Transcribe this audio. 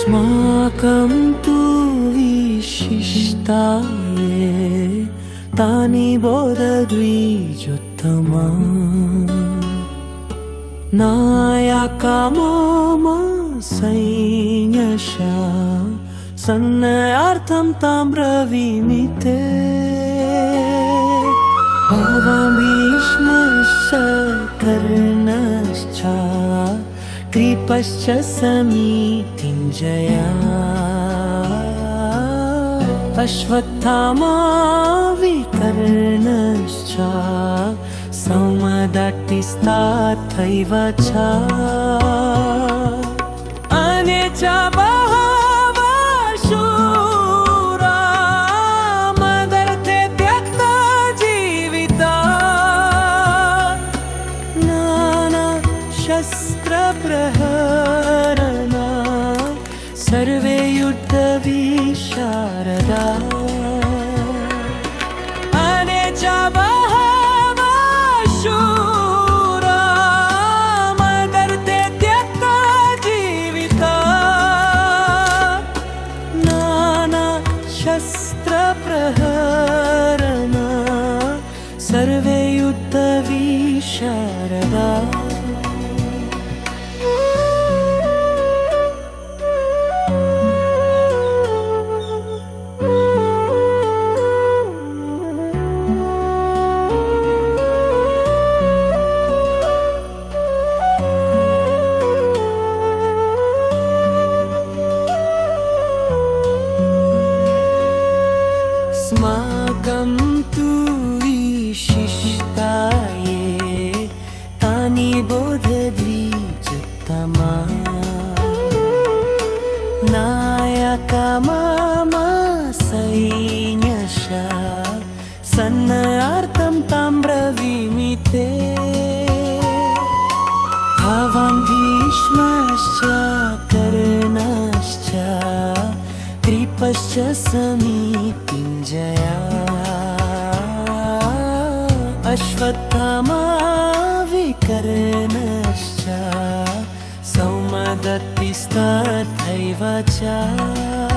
अस्माकं तु विशिष्टाये तानि बोधद्विजोत्तमा नायका मम सैन्यशा सन्नयार्थं तां ब्रवीमि ते भीष्मश्च कर्णश्च कृपश्च समीतिञ्जया अश्वत्थामा विकर्णश्च सौमदत्तिस्तथैव च अन्ये च बहवः शूरा मदर्थे त्यक्ता जीविता नानाशस्त्रप्रहरणा सर्वे युद्धविशारदा अन्ये च शस्त्रप्रहरणा सर्वे युद्धविशारदा अस्माकं तु विशिष्टाये तानि बोधद्विजोत्तमा नायका मम सैन्यशा सन्नयार्थं तां ब्रवीमि ते भवान् भीष्मश्च कर्णश्च कृपश्च समीतिञ्जया अश्वत्थामा विकर्णश्च सौमदत्तिस्तथैव च